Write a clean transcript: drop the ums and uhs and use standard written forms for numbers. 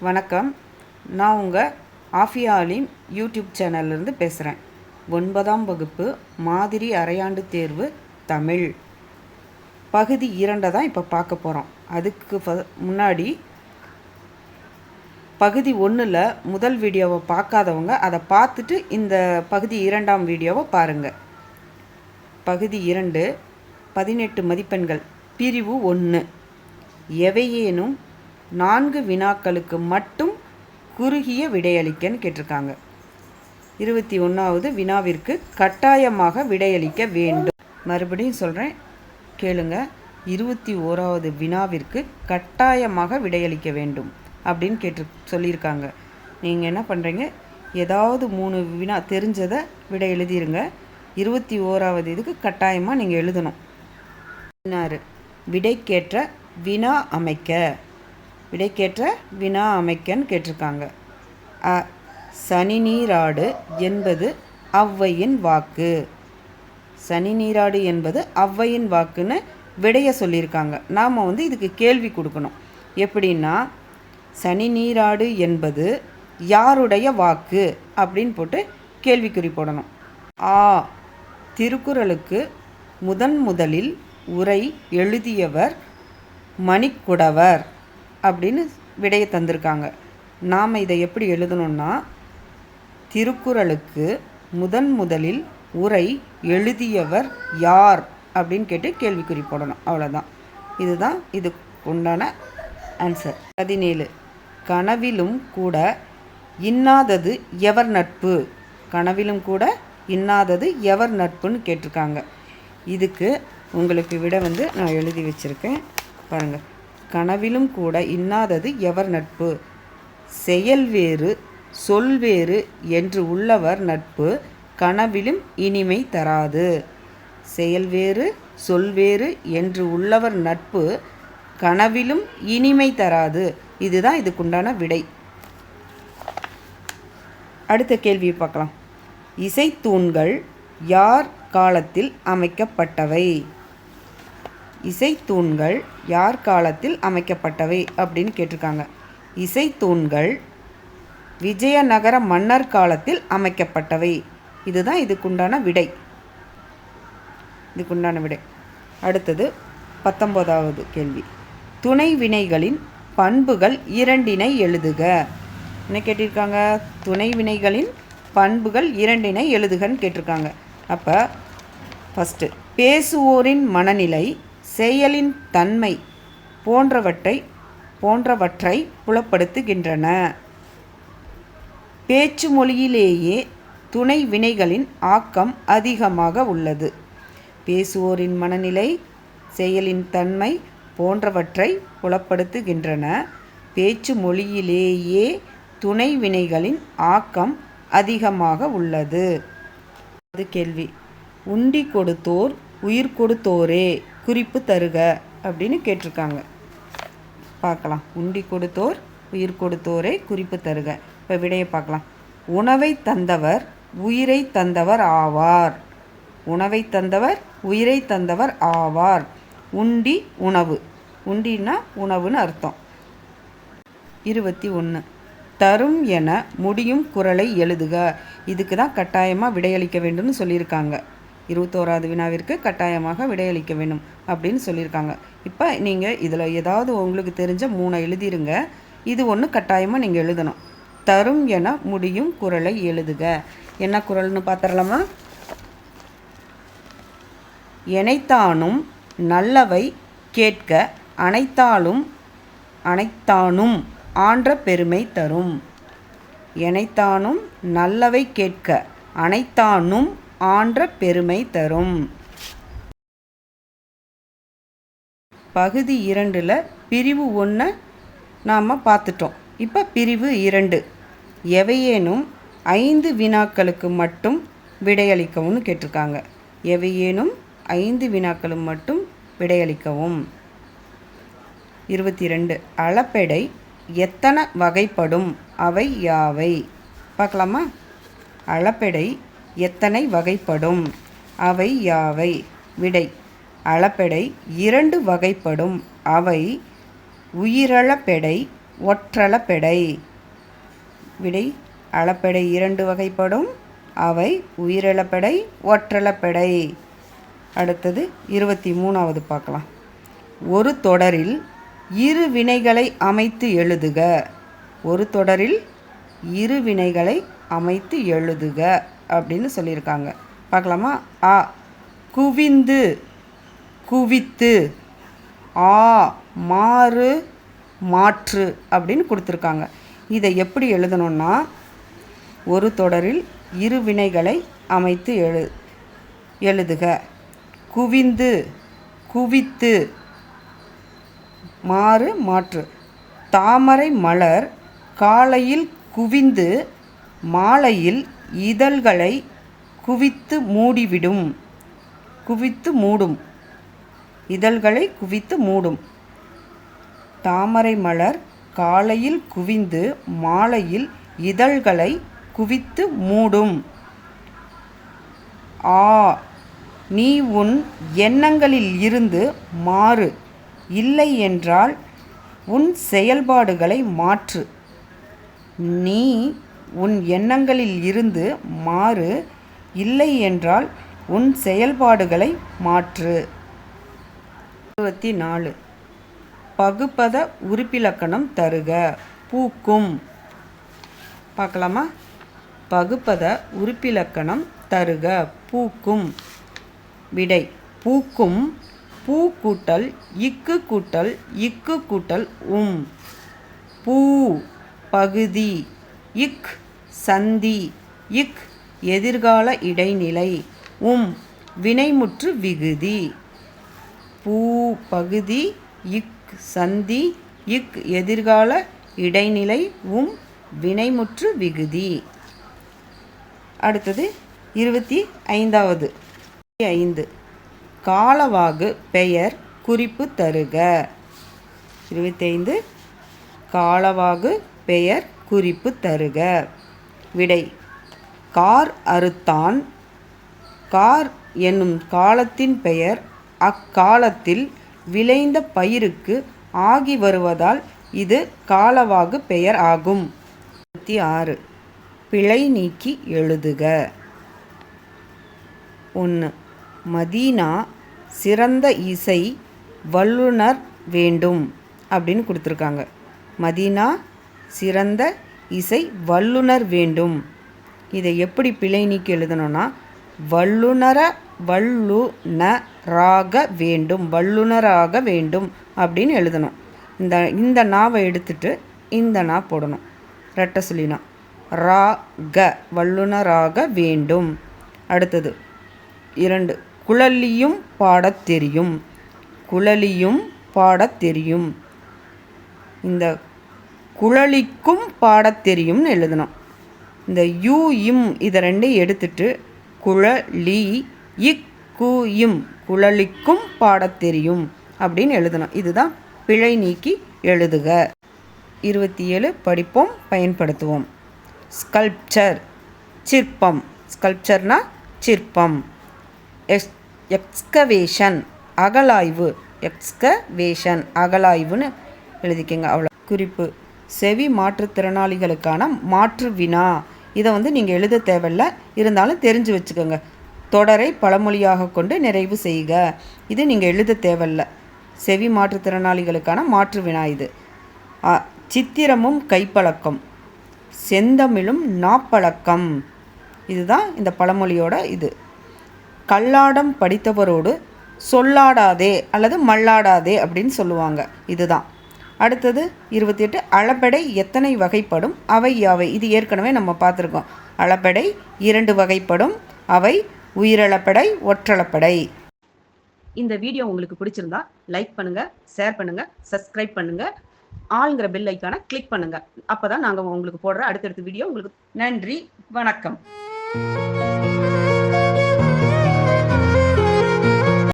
வணக்கம். நான் உங்கள் ஆஃபியா அலீம் யூடியூப் சேனல்லேருந்து பேசுகிறேன். 9ஆம் வகுப்பு மாதிரி அரையாண்டு தேர்வு தமிழ் பகுதி 2 தான் இப்போ பார்க்க போகிறோம். அதுக்கு முன்னாடி பகுதி 1ல் முதல் வீடியோவை பார்க்காதவங்க அதை பார்த்துட்டு இந்த பகுதி 2ஆம் வீடியோவை பாருங்கள். பகுதி 2 18 மதிப்பெண்கள். பிரிவு 1 எவையேனும் 4 வினாக்களுக்கு மட்டும் குறுகிய விடையளிக்கன்னு கேட்டிருக்காங்க. 21வது வினாவிற்கு கட்டாயமாக விடையளிக்க வேண்டும். மறுபடியும் சொல்கிறேன், கேளுங்க. 21வது வினாவிற்கு கட்டாயமாக விடையளிக்க வேண்டும் அப்படின்னு சொல்லியிருக்காங்க. நீங்கள் என்ன பண்ணுறீங்க, ஏதாவது 3 வினா தெரிஞ்சதை விடை எழுதிருங்க. 21வது இதுக்கு கட்டாயமாக நீங்கள் எழுதணும். 16 விடைக்கேற்ற வினா அமைக்க. விடைக்கேற்ற வினா அமைக்கன்னு கேட்டிருக்காங்க. சனி நீராடு என்பது ஔவையின் வாக்கு. சனி நீராடு என்பது ஔவையின் வாக்குன்னு விடைய சொல்லியிருக்காங்க. நாம் இதுக்கு கேள்வி கொடுக்கணும். எப்படின்னா, சனி நீராடு என்பது யாருடைய வாக்கு அப்படின்னு போட்டு கேள்விக்குறி போடணும். திருக்குறளுக்கு முதலில் உரை எழுதியவர் மணிக்குடவர் அப்படின்னு விடையை தந்திருக்காங்க. நாம் இதை எப்படி எழுதணும்னா, திருக்குறளுக்கு முதலில் உரை எழுதியவர் யார் அப்படின்னு கேட்டு கேள்விக்குறி போடணும். அவ்வளோதான். இதுதான் இதுக்கு உண்டான ஆன்சர். 17 கனவிலும் கூட இன்னாதது எவர் நட்பு. கனவிலும் கூட இன்னாதது எவர் நட்புன்னு கேட்டிருக்காங்க. இதுக்கு உங்களுக்கு விட நான் எழுதி வச்சுருக்கேன் பாருங்கள். கனவிலும் கூட இன்னாதது எவர் நட்பு. செயல் வேறு சொல் வேறு என்று உள்ளவர் நட்பு கனவிலும் இனிமை தராது. செயல் வேறு சொல் வேறு என்று உள்ளவர் நட்பு கனவிலும் இனிமை தராது. இதுதான் இதுக்குண்டான விடை. அடுத்த கேள்வியை பார்க்கலாம். இசைத்தூண்கள் யார் காலத்தில் அமைக்கப்பட்டவை? இசைத்தூண்கள் யார் காலத்தில் அமைக்கப்பட்டவை அப்படின்னு கேட்டிருக்காங்க. இசைத்தூண்கள் விஜயநகர மன்னர் காலத்தில் அமைக்கப்பட்டவை. இதுதான் இதுக்குண்டான விடை. அடுத்தது 19வது கேள்வி. துணை வினைகளின் பண்புகள் 2 எழுதுக. என்ன கேட்டிருக்காங்க? துணை வினைகளின் பண்புகள் 2 எழுதுகன்னு கேட்டிருக்காங்க. அப்போ ஃபஸ்ட்டு, பேசுவோரின் மனநிலை, செயலின் தன்மை போன்றவற்றை புலப்படுத்துகின்றன. பேச்சு மொழியிலேயே துணை வினைகளின் ஆக்கம் அதிகமாக உள்ளது. பேசுவோரின் மனநிலை, செயலின் தன்மை போன்றவற்றை புலப்படுத்துகின்றன. பேச்சு மொழியிலேயே துணை வினைகளின் ஆக்கம் அதிகமாக உள்ளது. அது கேள்வி. உண்டி கொடுத்தோர் உயிர் கொடுத்தோரே குறிப்பு தருக அப்படின்னு கேட்டிருக்காங்க. பார்க்கலாம். உண்டி கொடுத்தோர் உயிர் கொடுத்தோரே குறிப்பு தருக. இப்போ விடையை பார்க்கலாம். உணவை தந்தவர் உயிரை தந்தவர் ஆவார். உணவை தந்தவர் உயிரை தந்தவர் ஆவார். உண்டி உணவு. உண்டின்னா உணவுன்னு அர்த்தம். 21 தரும் என முடியும் குறளை எழுதுக. இதுக்கு தான் கட்டாயமாக விடையளிக்க வேண்டும்னு சொல்லியிருக்காங்க. 21வது வினாவிற்கு கட்டாயமாக விடையளிக்க வேண்டும் அப்படின்னு சொல்லியிருக்காங்க. இப்போ நீங்கள் இதில் ஏதாவது உங்களுக்கு தெரிஞ்ச 3 எழுதிருங்க. இது ஒன்று கட்டாயமாக நீங்கள் எழுதணும். தரும் என முடியும் குறளை எழுதுக. என்ன குறள்னு பார்த்துடலாமா? எனைத்தானும் நல்லவை கேட்க அனைத்தானும் ஆன்ற பெருமை தரும். எனைத்தானும் நல்லவை கேட்க அனைத்தானும் ஆன்ற பெருமை தரும். பகுதி 2ல் பிரிவு 1 நாம் பார்த்துட்டோம். இப்போ பிரிவு 2 எவையேனும் 5 வினாக்களுக்கு மட்டும் விடையளிக்கவும் கேட்டிருக்காங்க. எவையேனும் 5 வினாக்களும் மட்டும் விடையளிக்கவும். 22 அளபெடை எத்தனை வகைப்படும், அவை யாவை? பார்க்கலாமா? அளபெடை எத்தனை வகைப்படும், அவை யாவை? விடை. அளபெடை 2 வகைப்படும். அவை உயிரளபெடை ஒற்றளபெடை. விடை அளபெடை 2 வகைப்படும். அவை உயிரெழப்பெடை, ஒற்றளபெடை. அடுத்தது 23வது பார்க்கலாம். ஒரு தொடரில் இரு வினைகளை அமைத்து எழுதுக. ஒரு தொடரில் இரு வினைகளை அமைத்து எழுதுக அப்படின்னு சொல்லியிருக்காங்க. பார்க்கலாமா? ஆ குவிந்து, குவித்து. ஆ மாறு, மாற்று அப்படின்னு கொடுத்துருக்காங்க. இதை எப்படி எழுதணும்னா, ஒரு தொடரில் இரு வினைகளை அமைத்து எழுதுக. குவிந்து, குவித்து. மாறு, மாற்று. தாமரை மலர் காலையில் குவிந்து மாலையில் இதழ்களை குவித்து மூடிவிடும். குவித்து மூடும். இதழ்களை குவித்து மூடும். தாமரை மலர் காலையில் குவிந்து மாலையில் இதழ்களை குவித்து மூடும். ஆ நீ உன் எண்ணங்களில் இருந்து மாறு, இல்லை என்றால் உன் செயல்பாடுகளை மாற்று. நீ உன் எண்ணங்களில் இருந்து மாறு, இல்லை என்றால் உன் செயல்பாடுகளை மாற்று. 24 பகுபத உறுப்பிலக்கணம் தருக. பூக்கும். பார்க்கலாமா? பகுபத உறுப்பிலக்கணம் தருக. பூக்கும். விடை பூக்கும். பூ கூட்டல் இக்கு கூட்டல் இக்கு கூட்டல் பூ பகுதி. இக் சந்தி. இக் எதிர்கால இடைநிலை. வினைமுற்று விகுதி. பூ பகுதி, இக் சந்தி, இக் எதிர்கால இடைநிலை, வினைமுற்று விகுதி. அடுத்தது 25வது. 5 காலவாகு பெயர் குறிப்பு தருக. 25 காலவாகு பெயர் குறிப்பு தருக. விடை கார் அறுத்தான். கார் என்னும் காலத்தின் பெயர் அக்காலத்தில் விளைந்த பயிருக்கு ஆகி வருவதால் இது காலவாகு பெயர் ஆகும். 26 பிழை நீக்கி எழுதுக. 1 மதீனா சிறந்த இசை வல்லுனர் வேண்டும் அப்படின்னு கொடுத்துருக்காங்க. மதீனா சிறந்த இசை வல்லுனர் வேண்டும். இதை எப்படி பிழை நீக்கி எழுதணும்னா, வல்லுனராக வேண்டும், வல்லுனராக வேண்டும் அப்படின்னு எழுதணும். இந்த நாவை எடுத்துட்டு இந்த நா போடணும். ரெட்டை சொல்லினா ராக, வல்லுனராக வேண்டும். அடுத்தது 2 குழலியும் பாடத் தெரியும். குழலியும் பாடத் தெரியும். இந்த குழலிக்கும் பாடத் தெரியும்னு எழுதணும். இந்த யூ இம் இதை ரெண்டையும் எடுத்துட்டு குழலி இக்கு இம் குழலிக்கும் பாடத் தெரியும் அப்படின்னு எழுதணும். இதுதான் பிழை நீக்கி எழுதுக. 27 படிப்போம், பயன்படுத்துவோம். ஸ்கல்ப்சர் சிற்பம். ஸ்கல்ப்சர்னா சிற்பம். எக்ஸ்கவேஷன் அகலாய்வு. எக்ஸ்கவேஷன் அகலாய்வுன்னு எழுதிக்கங்க. அவ்வளோ. குறிப்பு செவி மாற்றுத்திறனாளிகளுக்கான மாற்று வினா. இதை நீங்கள் எழுத தேவையில்ல, இருந்தாலும் தெரிஞ்சு வச்சுக்கோங்க. தொடரை பழமொழியாக கொண்டு நிறைவு செய்க. இது நீங்கள் எழுத தேவையில்ல. செவி மாற்றுத்திறனாளிகளுக்கான மாற்று வினா இது. சித்திரமும் கைப்பழக்கம், செந்தமிழும் நாப்பழக்கம். இதுதான் இந்த பழமொழியோட இது. கல்லாடம் படித்தவரோடு சொல்லாடாதே அல்லது மல்லாடாதே அப்படின்னு சொல்லுவாங்க. இதுதான். அடுத்தது 28 அளபெடை எத்தனை வகைப்படும், அவை யாவை. இது ஏற்கனவே நம்ம பார்த்துருக்கோம். அளபெடை 2 வகைப்படும். அவை உயிரளப்பெடை, ஒற்றளப்பெடை. இந்த வீடியோ உங்களுக்கு பிடிச்சிருந்தா லைக் பண்ணுங்க, ஷேர் பண்ணுங்க, சப்ஸ்கிரைப் பண்ணுங்க, ஆல்ங்கிற பெல் ஐக்கானை கிளிக் பண்ணுங்க. அப்பதான் நாங்கள் உங்களுக்கு போடுற அடுத்தடுத்த வீடியோ உங்களுக்கு. நன்றி, வணக்கம்.